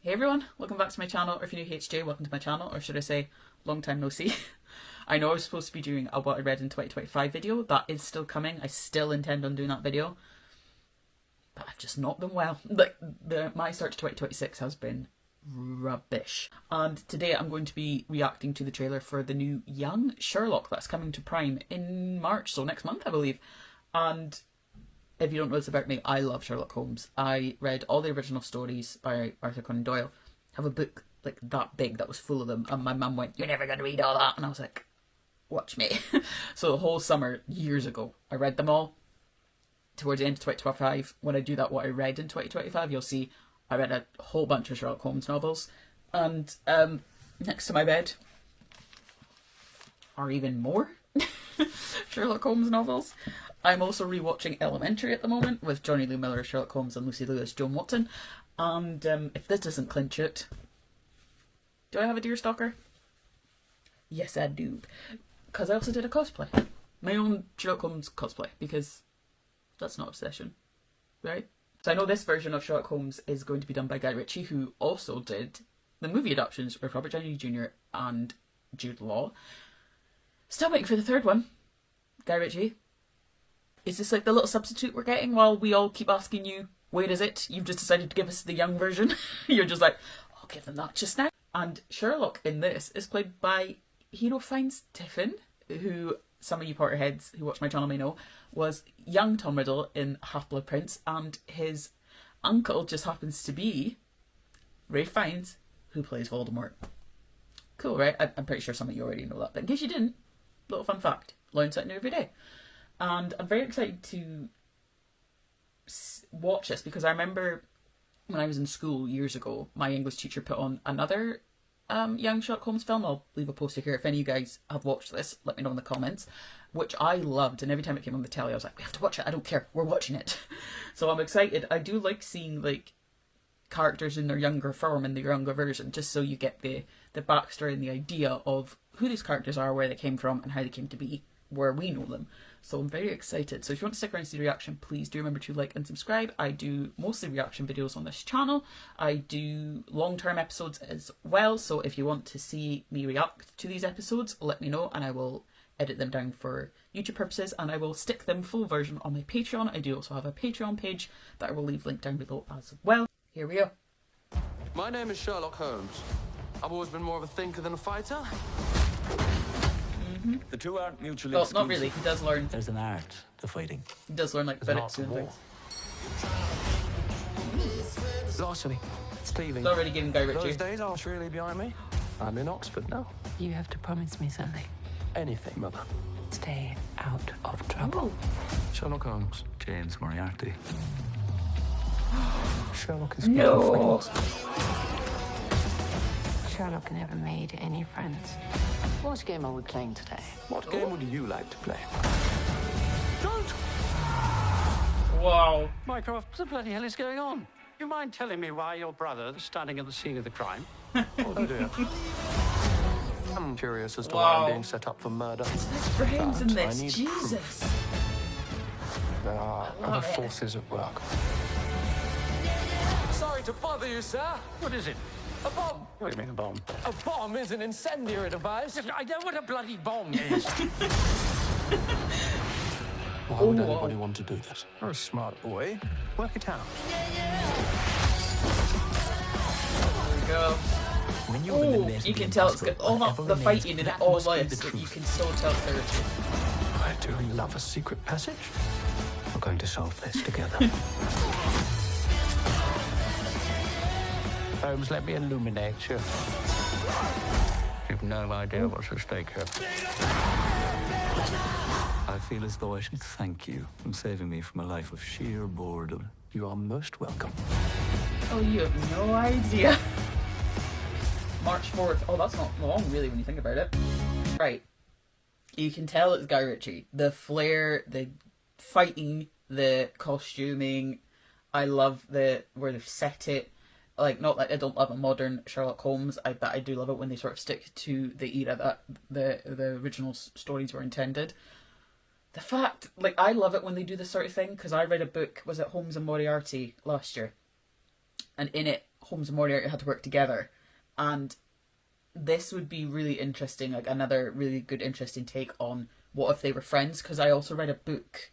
Hey everyone, welcome back to my channel, or if you're new HJ, welcome to my channel, or should I say, long time no see. I know I was supposed to be doing a what I read in 2025 video, that is still coming, I still intend on doing that video, but I've just not been well. Like, my start to 2026 has been rubbish. And today I'm going to be reacting to the trailer for the new young Sherlock that's coming to Prime in March, so next month I believe. And if you don't know this about me, I love Sherlock Holmes. I read all the original stories by Arthur Conan Doyle. I have a book like that big that was full of them, and my mum went, "You're never going to read all that," and I was like, watch me. So the whole summer, years ago, I read them all. Towards the end of 2025, when I do that what I read in 2025, you'll see I read a whole bunch of Sherlock Holmes novels. And next to my bed are even more Sherlock Holmes novels. I'm also rewatching Elementary at the moment with Johnny Lee Miller as Sherlock Holmes and Lucy Liu as Joan Watson. And if this doesn't clinch it, do I have a Deerstalker? Yes, I do. Because I also did a cosplay. My own Sherlock Holmes cosplay, because that's not obsession, right? So I know this version of Sherlock Holmes is going to be done by Guy Ritchie, who also did the movie adaptations with Robert Downey Jr. and Jude Law. Still waiting for the third one. Guy Ritchie. Is this like the little substitute we're getting while we all keep asking you, where is it? You've just decided to give us the young version. You're just like, I'll give them that just now. And Sherlock in this is played by Hero Fiennes Tiffin, who some of you Potterheads who watch my channel may know, was young Tom Riddle in Half-Blood Prince, and his uncle just happens to be Ralph Fiennes, who plays Voldemort. Cool, right? I'm pretty sure some of you already know that, but in case you didn't, little fun fact, learn something new every day. And I'm very excited to watch this because I remember when I was in school years ago, my English teacher put on another young Sherlock Holmes film. I'll leave a poster here. If any of you guys have watched this, let me know in the comments, which I loved. And every time it came on the telly, I was like, we have to watch it. I don't care. We're watching it. So I'm excited. I do like seeing like characters in their younger form, in the younger version, just so you get the backstory and the idea of who these characters are, where they came from, and how they came to be where we know them. So I'm very excited. So if you want to stick around to see the reaction, please do remember to like and subscribe. I do mostly reaction videos on this channel. I do long-term episodes as well. So if you want to see me react to these episodes, let me know and I will edit them down for YouTube purposes, and I will stick them full version on my Patreon. I do also have a Patreon page that I will leave linked down below as well. Here we go. My name is Sherlock Holmes. I've always been more of a thinker than a fighter. The two aren't mutually Well, exclusive. not really. He does learn. There's an art to fighting. He does learn like physics and things. Larceny, thieving. He's already giving Guy Ritchie. Those days are surely behind me. I'm in Oxford now. You have to promise me something. Anything, Mother. Stay out of trouble. Sherlock Holmes. James Moriarty. Sherlock is No. Sherlock never made any friends. What game are we playing today? What game would you like to play? Don't! Wow. Mycroft, what the bloody hell is going on? You mind telling me why your brother is standing at the scene of the crime? Oh dear. I'm curious as to why Wow. I'm being set up for murder. There's brains in But I this. need Jesus. There are love other it. forces at work. Sorry to bother you, sir. What is it? A bomb! What do you mean a bomb? A bomb is an incendiary device. I know what a bloody bomb is. Why would Oh, anybody wow. want to do this? You're a smart boy. Work it out. There we go. When you've Oh, eliminated you the can tell it's got impossible, all whatever the remains, fighting in it, that all must be this, the but you truth. can still tell it's Guy Ritchie. I do love a secret passage. We're going to solve this together. Holmes, let me illuminate you. You've no idea what's at stake here. I feel as though I should thank you for saving me from a life of sheer boredom. You are most welcome. Oh, you have no idea. March 4th. Oh, that's not long, really, when you think about it. Right. You can tell it's Guy Ritchie. The flair, the fighting, the costuming. I love where they've set it. Like, not that I don't love a modern Sherlock Holmes, but I do love it when they sort of stick to the era that the original stories were intended. The fact, like, I love it when they do this sort of thing, because I read a book, was it Holmes and Moriarty last year? And in it, Holmes and Moriarty had to work together, and this would be really interesting, like another really good interesting take on what if they were friends, because I also read a book.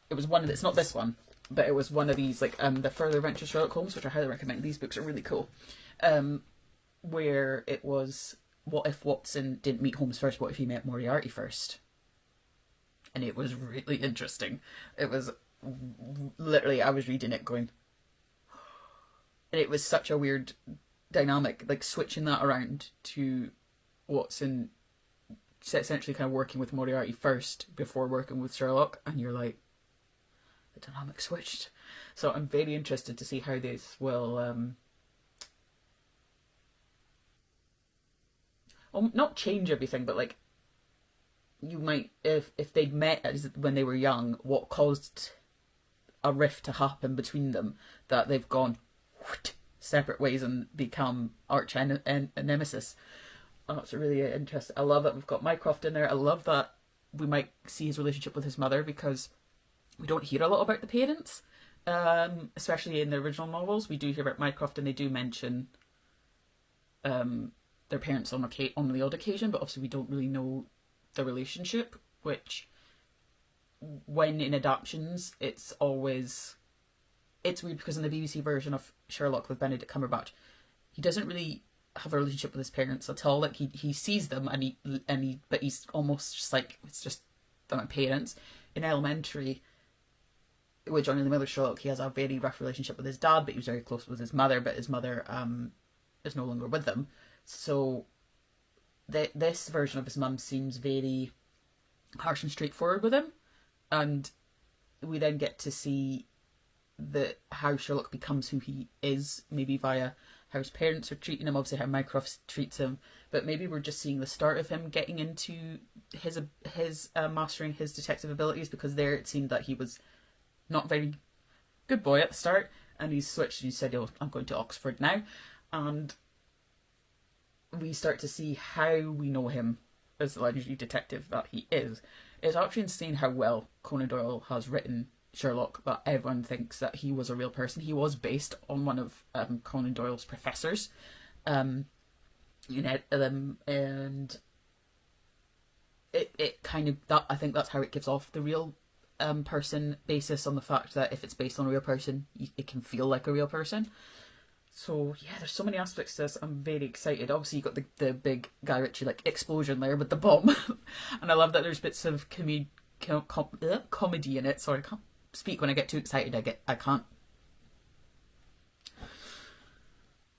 It was one of, it's not this one, but it was one of these, like the Further Adventures of Sherlock Holmes, which I highly recommend. These books are really cool. Where it was, what if Watson didn't meet Holmes first, what if he met Moriarty first? And it was really interesting. It was literally, I was reading it going, and it was such a weird dynamic, like switching that around to Watson essentially kind of working with Moriarty first before working with Sherlock, and you're like, the dynamic switched. So I'm very interested to see how this will not change everything, but like, you might, if they'd met when they were young, what caused a rift to happen between them, that they've gone separate ways and become arch nemesis. Oh, it's really interesting. I love that we've got Mycroft in there. I love that we might see his relationship with his mother, because we don't hear a lot about the parents, especially in the original novels. We do hear about Mycroft, and they do mention their parents on the odd occasion, but obviously we don't really know the relationship, which, when in adaptions, it's weird, because in the BBC version of Sherlock with Benedict Cumberbatch, he doesn't really have a relationship with his parents at all. Like, he sees them, but he's almost just like, it's just they're my parents. In Elementary, with Johnny Lee Miller's Sherlock, he has a very rough relationship with his dad, but he was very close with his mother, but his mother is no longer with them. So this version of his mum seems very harsh and straightforward with him, and we then get to see how Sherlock becomes who he is, maybe via how his parents are treating him, obviously how Mycroft treats him, but maybe we're just seeing the start of him getting into his mastering his detective abilities, because there it seemed that he was not a very good boy at the start, and he's switched and he said, oh, I'm going to Oxford now, and we start to see how we know him as the legendary detective that he is. It's actually insane how well Conan Doyle has written Sherlock, that everyone thinks that he was a real person. He was based on one of Conan Doyle's professors, and it kind of, that, I think that's how it gives off the real person basis, on the fact that if it's based on a real person, it can feel like a real person. So yeah, there's so many aspects to this. I'm very excited. Obviously, you got the big Guy Ritchie like explosion there with the bomb, and I love that there's bits of comedy in it. Sorry, I can't speak when I get too excited. I can't.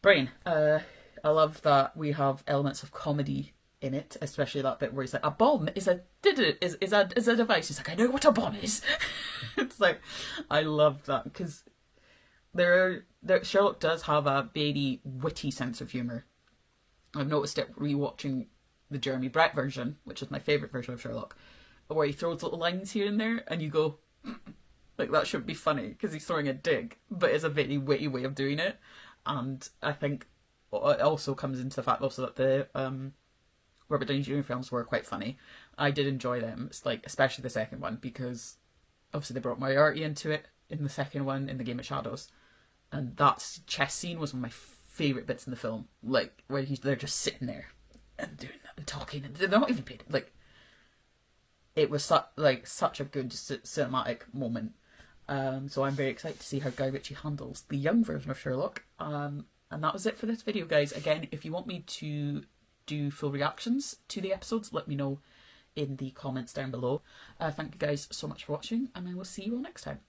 Brain. I love that we have elements of comedy in it, especially that bit where he's like, a bomb is a device. He's like, I know what a bomb is. It's like, I love that, because Sherlock does have a very witty sense of humour. I've noticed it rewatching the Jeremy Brett version, which is my favourite version of Sherlock, where he throws little lines here and there, and you go, like, that should be funny, because he's throwing a dig, but it's a very witty way of doing it. And I think it also comes into the fact also that the Robert Downey Jr. films were quite funny. I did enjoy them, it's like, especially the second one, because obviously they brought Moriarty into it in the second one, in the Game of Shadows. And that chess scene was one of my favourite bits in the film. Like, where they're just sitting there and doing that and talking, and they're not even paid. Like, it was such a good cinematic moment. So I'm very excited to see how Guy Ritchie handles the young version of Sherlock. And that was it for this video, guys. Again, if you want me to do full reactions to the episodes, let me know in the comments down below. Thank you guys so much for watching, and I will see you all next time.